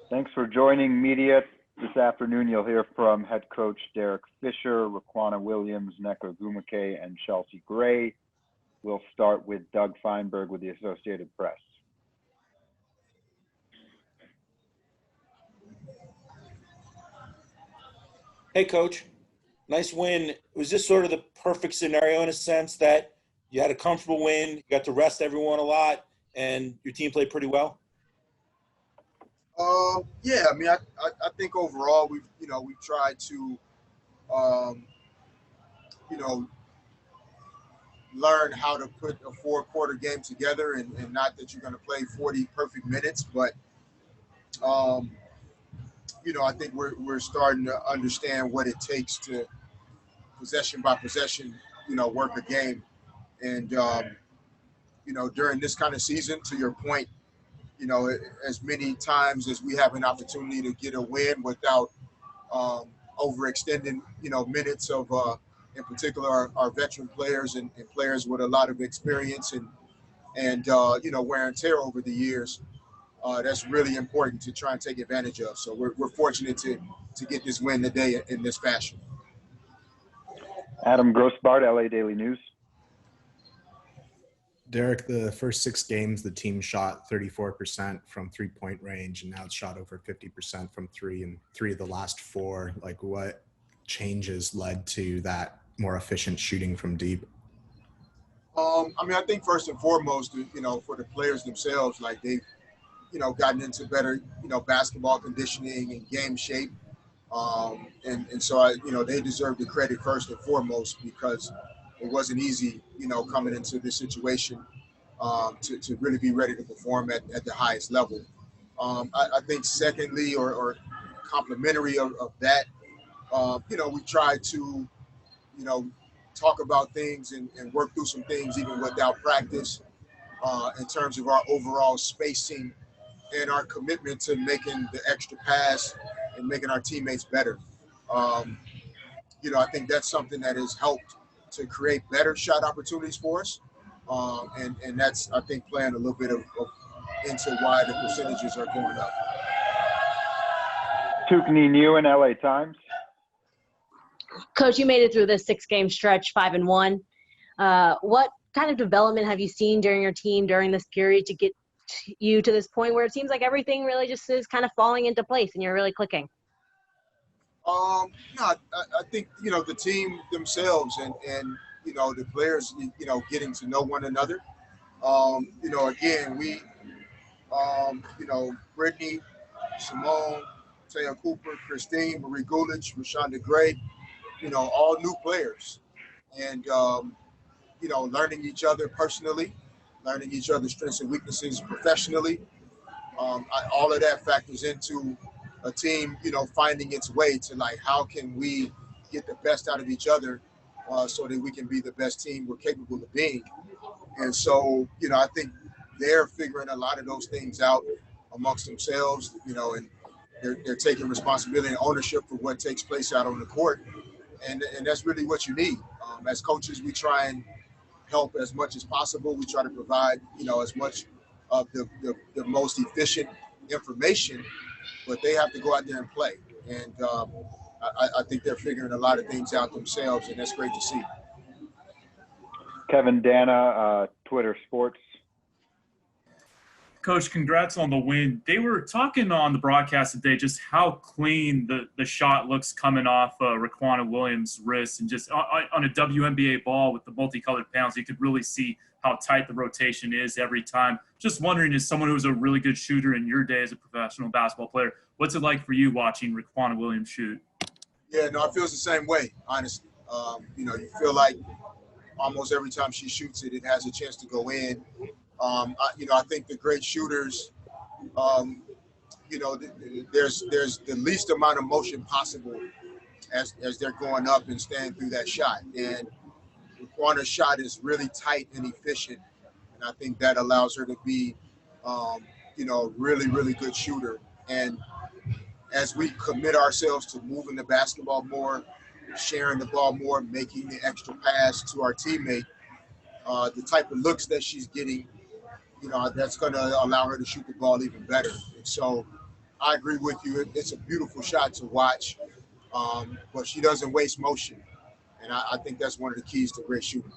Thanks for joining media. This afternoon, you'll hear from head coach Derek Fisher, Riquna Williams, Nneka Ogwumike, and Chelsea Gray. We'll start with Doug Feinberg with the Associated Press. Hey, Coach. Nice win. Was this sort of the perfect scenario in a sense that you had a comfortable win, you got to rest everyone a lot, and your team played pretty well? Yeah, I mean, I think overall we've tried to, learn how to put a 4-quarter game together, and not that you're going to play 40 perfect minutes, but I think we're starting to understand what it takes to possession by possession, work a game, and during this kind of season, to your point, as many times as we have an opportunity to get a win without overextending, minutes of, in particular, our veteran players and players with a lot of experience and wear and tear over the years. That's really important to try and take advantage of. So we're fortunate to get this win today in this fashion. Adam Grossbart, LA Daily News. Derek, the first 6 games, the team shot 34% from 3-point range, and now it's shot over 50% from 3 in 3 of the last 4. Like, what changes led to that more efficient shooting from deep? I think first and foremost, for the players themselves, like they've, gotten into better, basketball conditioning and game shape. And so they deserve the credit first and foremost, because it wasn't easy, coming into this situation to really be ready to perform at the highest level. I think secondly, or complementary of that, we tried to, talk about things and work through some things even without practice in terms of our overall spacing and our commitment to making the extra pass and making our teammates better. I think that's something that has helped to create better shot opportunities for us. And that's, I think, playing a little bit of into why the percentages are going up. Tukni New in LA Times. Coach, you made it through this 6-game stretch, 5-1. What kind of development have you seen during your team during this period to get you to this point where it seems like everything really just is kind of falling into place and you're really clicking? No, I think, the team themselves and the players, getting to know one another. Again, we, Britney, Simone, Taya Cooper, Christine, Marie Gulich, Rashonda Gray, all new players. And, learning each other personally, learning each other's strengths and weaknesses professionally. All of that factors into a team, finding its way to, like, how can we get the best out of each other so that we can be the best team we're capable of being. And so, I think they're figuring a lot of those things out amongst themselves, and they're taking responsibility and ownership for what takes place out on the court. And that's really what you need. As coaches, we try and help as much as possible. We try to provide, as much of the most efficient information, but they have to go out there and play. And I think they're figuring a lot of things out themselves, and that's great to see. Kevin Dana, Twitter Sports. Coach, congrats on the win. They were talking on the broadcast today just how clean the shot looks coming off Riquna Williams' wrist, and just on a WNBA ball with the multicolored panels, you could really see how tight the rotation is every time. Just wondering, as someone who was a really good shooter in your day as a professional basketball player, what's it like for you watching Riquna Williams shoot? Yeah, no, it feels the same way, honestly. You feel like almost every time she shoots it, it has a chance to go in. I think the great shooters, there's the least amount of motion possible as they're going up and staying through that shot. And Riquna's shot is really tight and efficient, and I think that allows her to be, really, really good shooter. And as we commit ourselves to moving the basketball more, sharing the ball more, making the extra pass to our teammate, the type of looks that she's getting, that's going to allow her to shoot the ball even better. And so, I agree with you. It's a beautiful shot to watch, but she doesn't waste motion. And I think that's one of the keys to great shooting.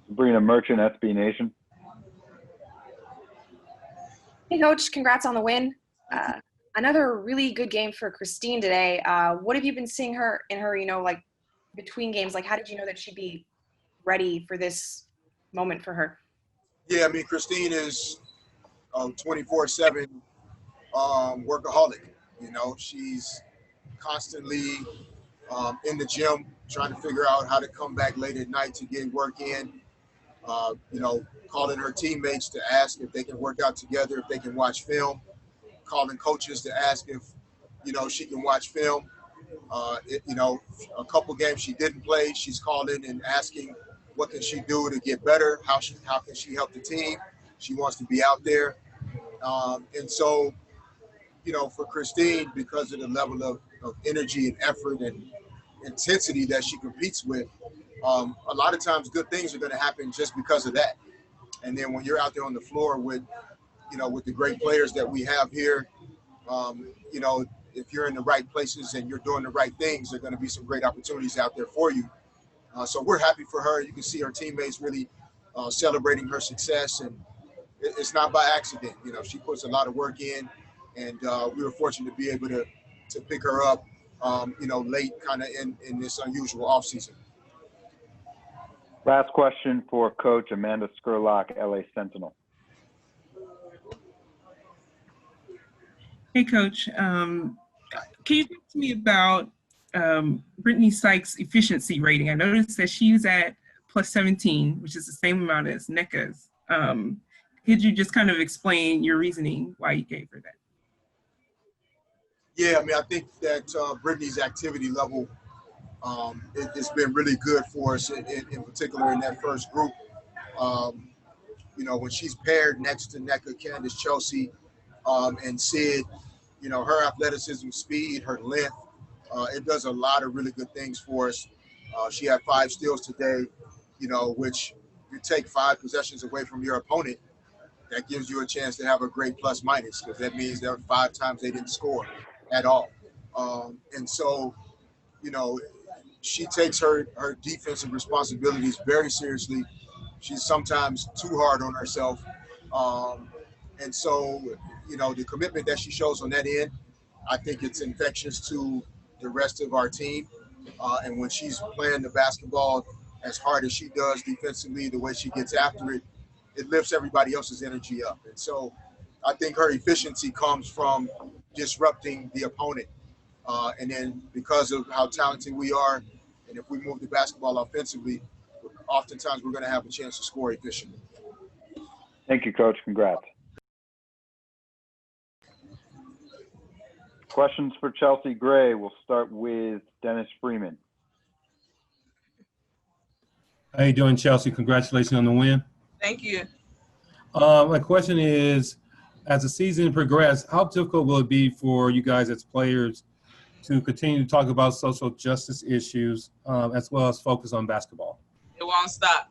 Sabrina Merchant, SB Nation. Hey, Coach. Congrats on the win. Another really good game for Christine today. What have you been seeing her in her, like between games? Like, how did you know that she'd be ready for this moment for her? Yeah, I mean, Christine is 24/7 workaholic. She's constantly in the gym trying to figure out how to come back late at night to get work in. Calling her teammates to ask if they can work out together, if they can watch film. Calling coaches to ask if, she can watch film. A couple games she didn't play, she's calling and asking what can she do to get better, how can she help the team. She wants to be out there. And so, for Christine, because of the level of energy and effort and intensity that she competes with, a lot of times good things are going to happen just because of that. And then when you're out there on the floor with the great players that we have here, if you're in the right places and you're doing the right things, there are going to be some great opportunities out there for you. So we're happy for her. You can see her teammates really celebrating her success, and it's not by accident. She puts a lot of work in, and we were fortunate to be able to pick her up, late kind of in this unusual offseason. Last question for Coach Amanda Skurlock, LA Sentinel. Hey, Coach. Can you talk to me about Britney Sykes' efficiency rating? I noticed that she's at plus 17, which is the same amount as Nneka's. Could you just kind of explain your reasoning why you gave her that? Yeah, I mean, I think that Britney's activity level, it's been really good for us, in particular in that first group. When she's paired next to Nneka, Candace, Chelsea, and Sid, her athleticism, speed, her length, it does a lot of really good things for us. She had 5 steals today, which you take 5 possessions away from your opponent, that gives you a chance to have a great plus minus, because that means there are 5 times they didn't score at all. And so, she takes her defensive responsibilities very seriously. She's sometimes too hard on herself. And so, the commitment that she shows on that end, I think it's infectious to the rest of our team. And when she's playing the basketball as hard as she does defensively, the way she gets after it, it lifts everybody else's energy up. And so I think her efficiency comes from disrupting the opponent. And then because of how talented we are, and if we move the basketball offensively, oftentimes we're going to have a chance to score efficiently. Thank you, Coach. Congrats. Questions for Chelsea Gray. We'll start with Dennis Freeman. How you doing, Chelsea? Congratulations on the win. Thank you. My question is, as the season progresses, how difficult will it be for you guys as players to continue to talk about social justice issues as well as focus on basketball? It won't stop.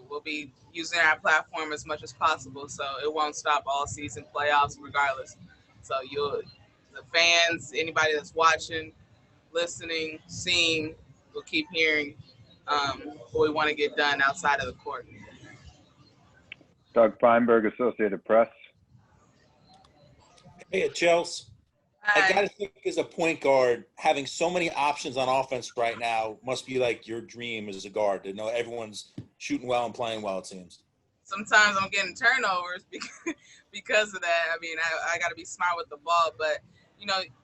We'll be using our platform as much as possible, so it won't stop all season, playoffs, regardless. So the fans, anybody that's watching, listening, seeing, will keep hearing what we want to get done outside of the court. Doug Feinberg, Associated Press. Hey, Chelsea. I got to think as a point guard, having so many options on offense right now must be like your dream as a guard, to know everyone's shooting well and playing well, it seems. Sometimes I'm getting turnovers because of that. I mean, I got to be smart with the ball, but,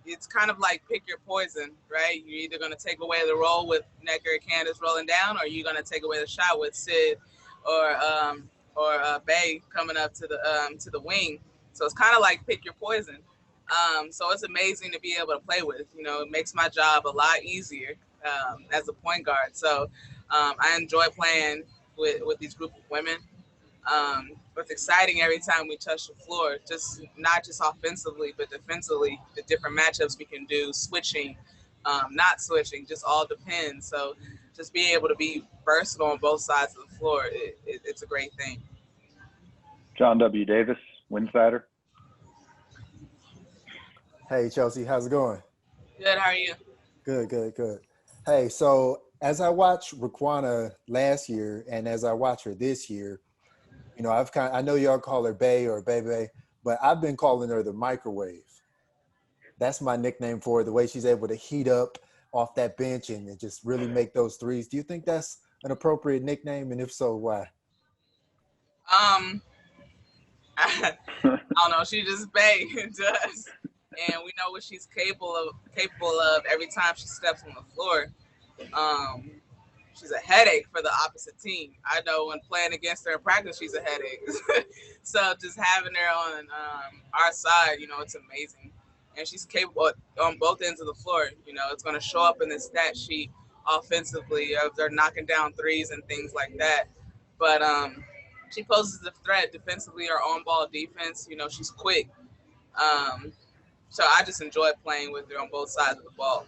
it's kind of like pick your poison, right? You're either going to take away the roll with Nneka or Candace rolling down, or you're going to take away the shot with Sid or Bay coming up to the wing. So it's kind of like pick your poison. So it's amazing to be able to play with. It makes my job a lot easier as a point guard. So I enjoy playing with these group of women. It's exciting every time we touch the floor, not just offensively, but defensively, the different matchups we can do, switching, not switching, just all depends. So just being able to be versatile on both sides of the floor, it's a great thing. John W. Davis, Winsider. Hey, Chelsea, how's it going? Good. How are you? Good, good, good. Hey, so as I watched Riquna last year and as I watch her this year, I know y'all call her Bay or Bebe, but I've been calling her the microwave. That's my nickname for her, the way she's able to heat up off that bench and just really make those threes. Do you think that's an appropriate nickname? And if so, why? Um, I don't know. She just Bay to us, and we know what she's capable of every time she steps on the floor. Um, she's a headache for the opposite team. I know when playing against her in practice, she's a headache. So just having her on our side, it's amazing. And she's capable on both ends of the floor. It's going to show up in the stat sheet offensively if they're knocking down threes and things like that. But she poses a threat defensively or on-ball defense. She's quick. So I just enjoy playing with her on both sides of the ball.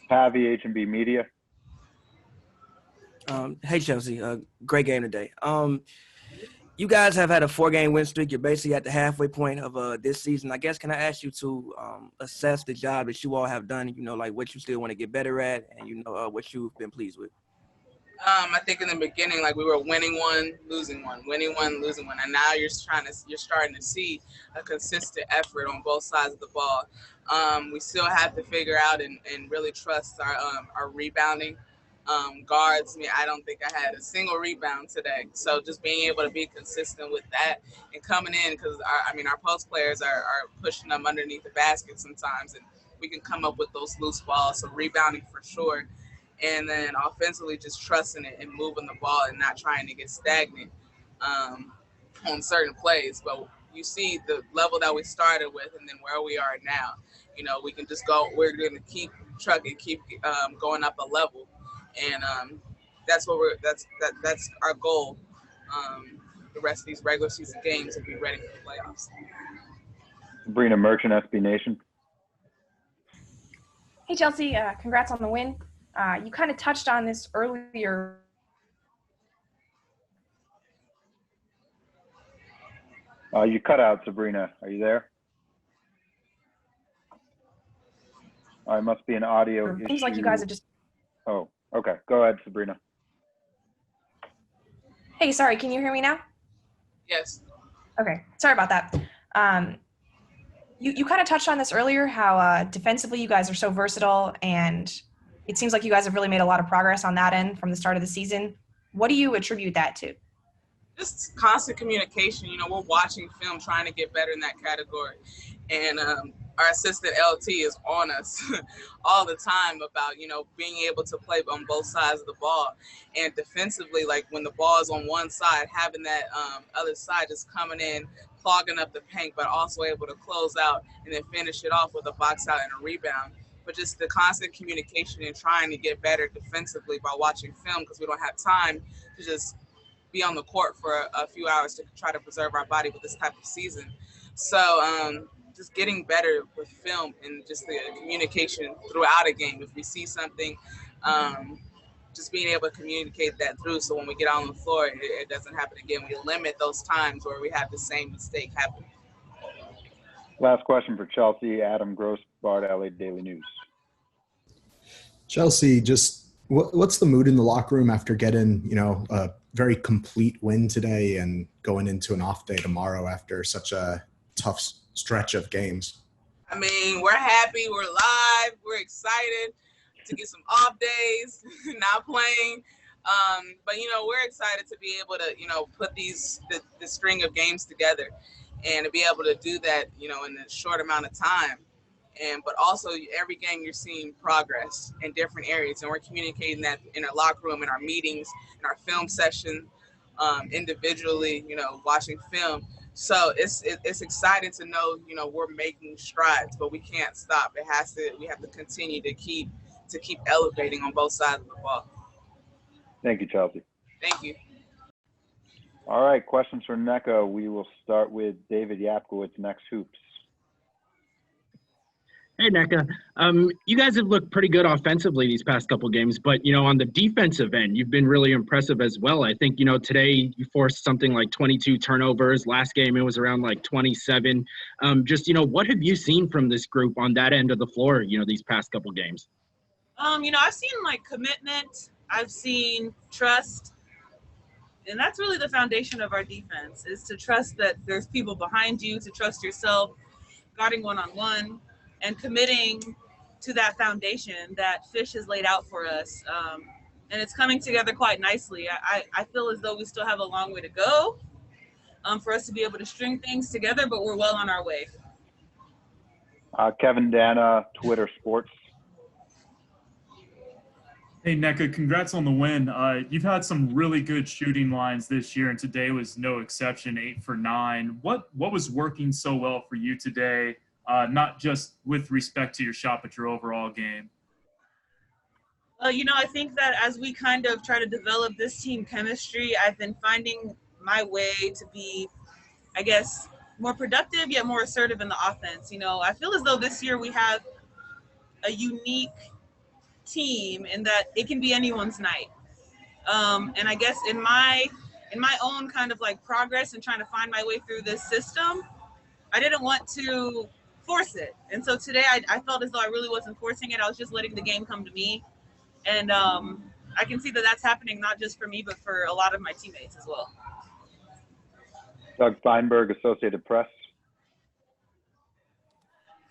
Pavy, H&B Media. Hey Chelsea, great game today. You guys have had a 4-game win streak. You're basically at the halfway point of this season. I guess, can I ask you to assess the job that you all have done? Like what you still want to get better at, and what you've been pleased with. I think in the beginning, we were winning one, losing one, and now you're starting to see a consistent effort on both sides of the ball. We still have to figure out and really trust our rebounding. Guards, I don't think I had a single rebound today. So just being able to be consistent with that and coming in, because our post players are pushing them underneath the basket sometimes, and we can come up with those loose balls. So rebounding for sure. And then offensively, just trusting it and moving the ball and not trying to get stagnant on certain plays. But you see the level that we started with and then where we are now. We can just go, we're going to keep trucking, keep going up a level. And that's our goal. The rest of these regular season games to be ready for the playoffs. Sabrina Merchant, SB Nation. Hey, Chelsea, congrats on the win. You kind of touched on this earlier. You cut out, Sabrina. Are you there? It must be an audio issue. Seems like you guys are just. Oh, okay. Go ahead, Sabrina. Hey, sorry, can you hear me now? Yes. Okay, sorry about that. You kind of touched on this earlier, how defensively you guys are so versatile, and it seems like you guys have really made a lot of progress on that end from the start of the season. What do you attribute that to? Just constant communication. We're watching film, trying to get better in that category. And our assistant LT is on us all the time about, being able to play on both sides of the ball. And defensively, when the ball is on one side, having that other side just coming in, clogging up the paint, but also able to close out and then finish it off with a box out and a rebound. But just the constant communication and trying to get better defensively by watching film, because we don't have time to just be on the court for a few hours to try to preserve our body with this type of season. So just getting better with film and just the communication throughout a game. If we see something, just being able to communicate that through, so when we get on the floor, it doesn't happen again. We limit those times where we have the same mistake happen. Last question for Chelsea. Adam Grossbart, LA Daily News. Chelsea, just what's the mood in the locker room after getting, a very complete win today and going into an off day tomorrow after such a tough stretch of games? We're happy. We're live. We're excited to get some off days, not playing. But, we're excited to be able to, put the string of games together and to be able to do that, in a short amount of time. But also every game you're seeing progress in different areas, and we're communicating that in our locker room, in our meetings, in our film session, individually, watching film. So it's exciting to know, we're making strides, but we can't stop. We have to continue to keep elevating on both sides of the ball. Thank you, Chelsea. Thank you. All right, questions for Nneka. We will start with David Yapkowitz, Next Hoops. Hey, Nneka. You guys have looked pretty good offensively these past couple games, but, on the defensive end, you've been really impressive as well. I think, today you forced something like 22 turnovers. Last game, it was around like 27. What have you seen from this group on that end of the floor, these past couple games? I've seen like commitment. I've seen trust. And that's really the foundation of our defense, is to trust that there's people behind you, to trust yourself, guarding one-on-one, and committing to that foundation that Fish has laid out for us. And it's coming together quite nicely. I feel as though we still have a long way to go for us to be able to string things together, but we're well on our way. Kevin Dana, Twitter Sports. Hey, Nneka, congrats on the win. You've had some really good shooting lines this year, and today was no exception, 8 for 9. What was working so well for you today, not just with respect to your shot, but your overall game? I think that as we kind of try to develop this team chemistry, I've been finding my way to be, I guess, more productive yet more assertive in the offense. I feel as though this year we have a unique team in that it can be anyone's night. And I guess in my own kind of like progress and trying to find my way through this system, I didn't want to force it. And so today I felt as though I really wasn't forcing it. I was just letting the game come to me. And I can see that that's happening not just for me, but for a lot of my teammates as well. Doug Feinberg, Associated Press.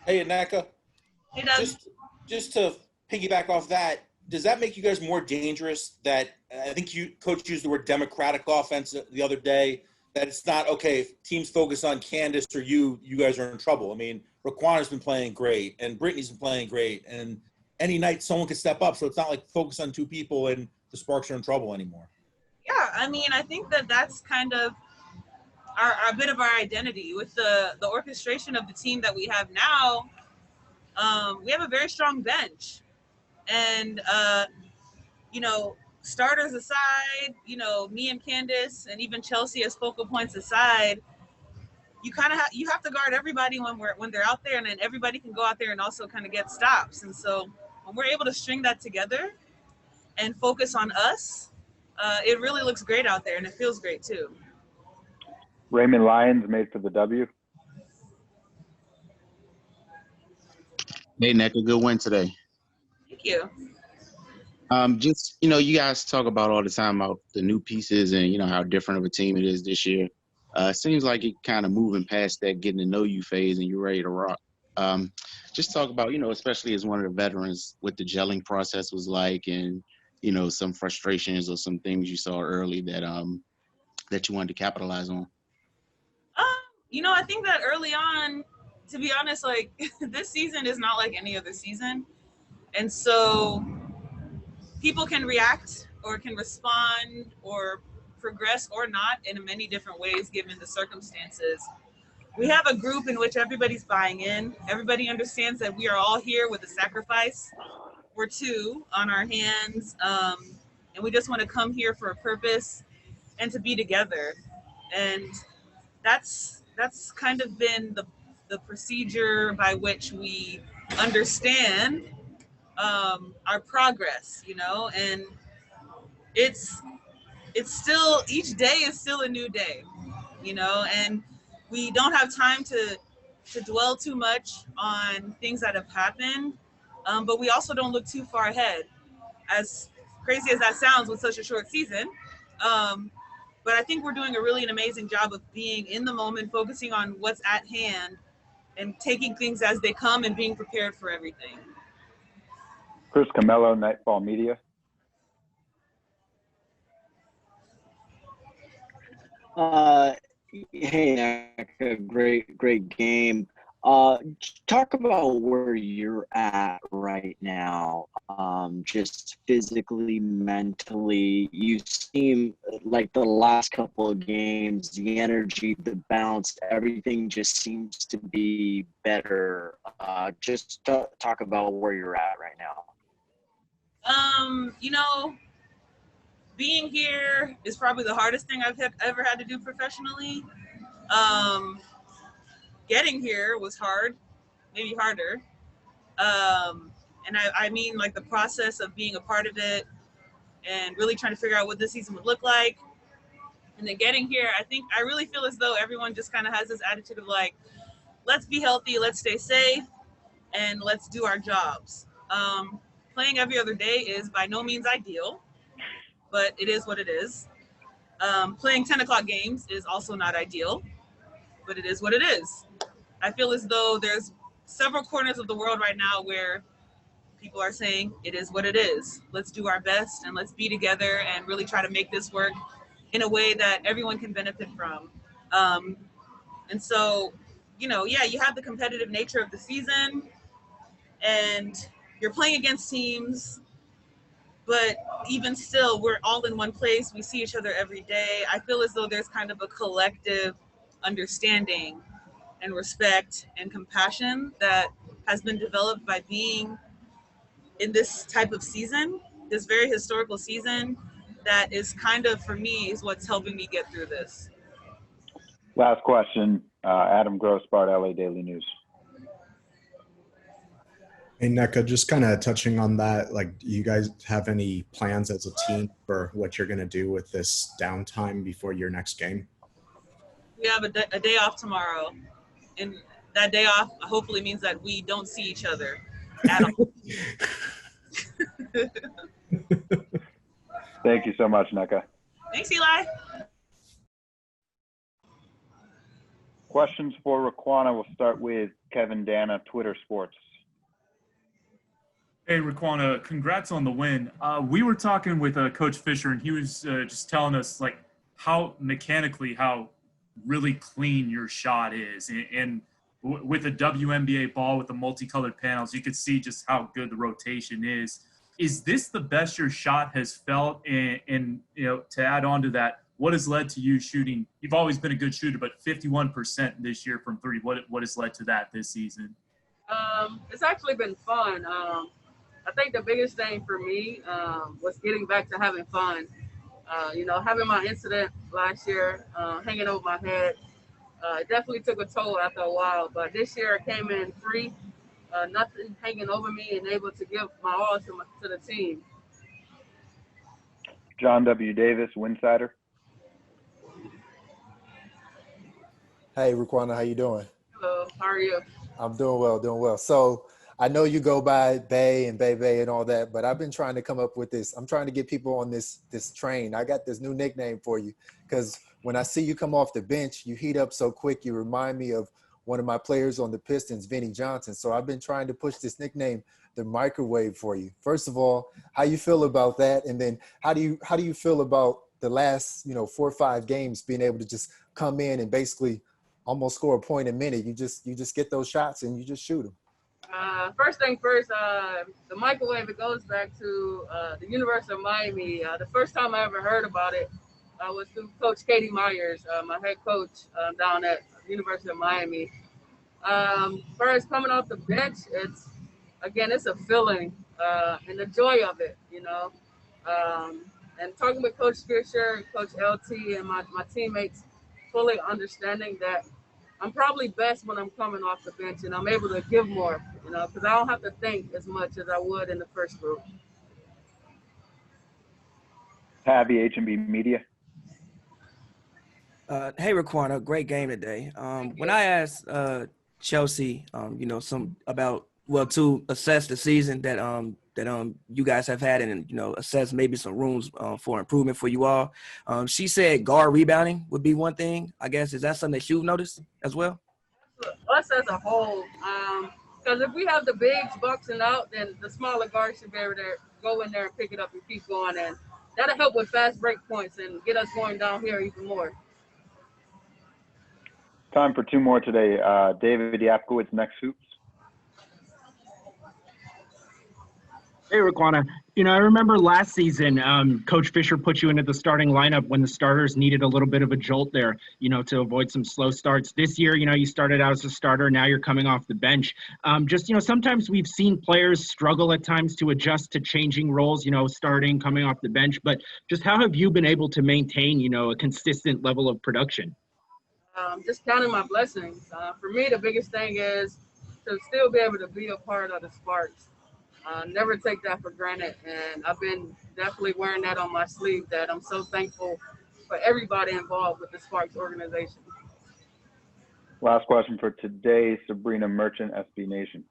Hey, Nneka. Hey, Doug. Just to piggyback off that, does that make you guys more dangerous? That I think Coach used the word democratic offense the other day, that it's not, okay, if teams focus on Candace or you guys are in trouble. I mean, Riquana's been playing great, and Britney's been playing great, and any night someone could step up, so it's not like focus on two people and the Sparks are in trouble anymore. Yeah, I think that that's kind of our bit of our identity with the orchestration of the team that we have now. We have a very strong bench. And, starters aside, me and Candace and even Chelsea as focal points aside, you have to guard everybody when they're out there, and then everybody can go out there and also kind of get stops. And so when we're able to string that together and focus on us, it really looks great out there, and it feels great too. Raymond Lyons, made for the W. Hey, Nneka, good win today. Thank you. You guys talk about all the time about the new pieces and, how different of a team it is this year. It seems like it kind of moving past that getting to know you phase and you're ready to rock. Just talk about, especially as one of the veterans, what the gelling process was like and, some frustrations or some things you saw early that you wanted to capitalize on. I think that early on, to be honest, like this season is not like any other season. And so people can react or can respond or progress or not in many different ways given the circumstances. We have a group in which everybody's buying in. Everybody understands that we are all here with a sacrifice or two on our hands. And we just want to come here for a purpose and to be together. And that's kind of been the procedure by which we understand our progress, and it's still, each day is still a new day, and we don't have time to dwell too much on things that have happened, but we also don't look too far ahead, as crazy as that sounds with such a short season. But I think we're doing an amazing job of being in the moment, focusing on what's at hand and taking things as they come and being prepared for everything. Chris Camello, Nightfall Media. Hey, Nneka, great game. Talk about where you're at right now, just physically, mentally. You seem like the last couple of games, the energy, the bounce, everything just seems to be better. Just talk about where you're at right now. Being here is probably the hardest thing I've ever had to do professionally. Getting here was hard, maybe harder. And I mean like the process of being a part of it and really trying to figure out what this season would look like. And then getting here, I really feel as though everyone just kind of has this attitude of like, let's be healthy, let's stay safe, and let's do our jobs. Playing every other day is by no means ideal, but it is what it is. Playing 10 o'clock games is also not ideal, but it is what it is. I feel as though there's several corners of the world right now where people are saying it is what it is. Let's do our best and let's be together and really try to make this work in a way that everyone can benefit from. And so, you have the competitive nature of the season and you're playing against teams, but even still, we're all in one place. We see each other every day. I feel as though there's kind of a collective understanding and respect and compassion that has been developed by being in this type of season, this very historical season that is kind of, for me, is what's helping me get through this. Last question, Adam Grossbart, LA Daily News. Hey, Nneka, just kind of touching on that, like, do you guys have any plans as a team for what you're going to do with this downtime before your next game? We have a day off tomorrow, and that day off hopefully means that we don't see each other at all. Thank you so much, Nneka. Thanks, Eli. Questions for Riquna. We'll start with Kevin Dana, Twitter Sports. Hey, Riquna, congrats on the win. We were talking with Coach Fisher, and he was just telling us like how really clean your shot is. And with a WNBA ball with the multicolored panels, you could see just how good the rotation is. Is this the best your shot has felt? And to add on to that, what has led to you shooting? You've always been a good shooter, but 51% this year from three. What has led to that this season? It's actually been fun. I think the biggest thing for me was getting back to having fun. Having my incident last year, hanging over my head, it definitely took a toll after a while. But this year I came in free, nothing hanging over me, and able to give my all to the team. John W. Davis, Winsider. Hey, Riquna, how you doing? Hello, how are you? I'm doing well. So I know you go by Bay and Bebe and all that, but I've been trying to come up with this. I'm trying to get people on this train. I got this new nickname for you because when I see you come off the bench, you heat up so quick. You remind me of one of my players on the Pistons, Vinnie Johnson. So I've been trying to push this nickname, the microwave, for you. First of all, how you feel about that? And then how do you feel about the last 4 or 5 games being able to just come in and basically almost score a point a minute? You just get those shots and you just shoot them. First thing first, the microwave, it goes back to the University of Miami. The first time I ever heard about it was through Coach Katie Myers, my head coach down at University of Miami. First, coming off the bench, it's a feeling and the joy of it, and talking with Coach Fisher, Coach LT, and my teammates, fully understanding that I'm probably best when I'm coming off the bench and I'm able to give more, because I don't have to think as much as I would in the first group. Pavy, H&B Media. Hey, Riquna, great game today. When I asked Chelsea, to assess the season that you guys have had and assess maybe some rooms for improvement for you all, she said guard rebounding would be one thing. I guess, is that something that you've noticed as well? Us as a whole, because if we have the bigs boxing out, then the smaller guards should be able to go in there and pick it up and keep going, and that'll help with fast break points and get us going down here even more. Time for 2 more today. David Yapkowitz, Next Hoops. Hey, Riquna. I remember last season, Coach Fisher put you into the starting lineup when the starters needed a little bit of a jolt there, to avoid some slow starts. This year, you started out as a starter. Now you're coming off the bench. Sometimes we've seen players struggle at times to adjust to changing roles, starting, coming off the bench. But just how have you been able to maintain, a consistent level of production? Just counting my blessings. For me, the biggest thing is to still be able to be a part of the Sparks. Never take that for granted, and I've been definitely wearing that on my sleeve, that I'm so thankful for everybody involved with the Sparks organization. Last question for today, Sabrina Merchant, SB Nation.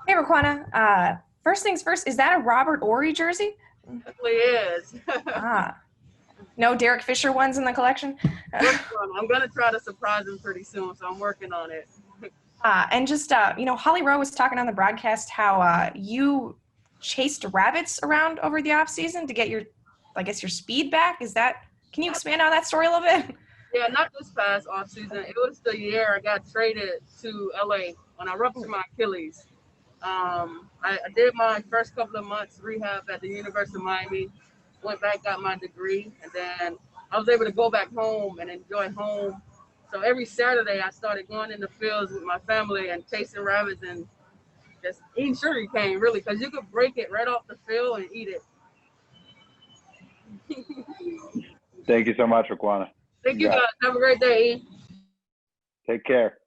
Hey, Riquna. First things first, is that a Robert Ory jersey? Definitely is. No Derek Fisher ones in the collection? I'm going to try to surprise him pretty soon, so I'm working on it. And just, Holly Rowe was talking on the broadcast how you chased rabbits around over the off season to get your speed back. Can you expand on that story a little bit? Yeah, not this past off season. It was the year I got traded to LA when I ruptured my Achilles. I did my first couple of months rehab at the University of Miami, went back, got my degree, and then I was able to go back home and enjoy home. So every Saturday I started going in the fields with my family and chasing rabbits and just eating sugar cane, really, because you could break it right off the field and eat it. Thank you so much, Riquna. Thank you guys. Have a great day. Take care.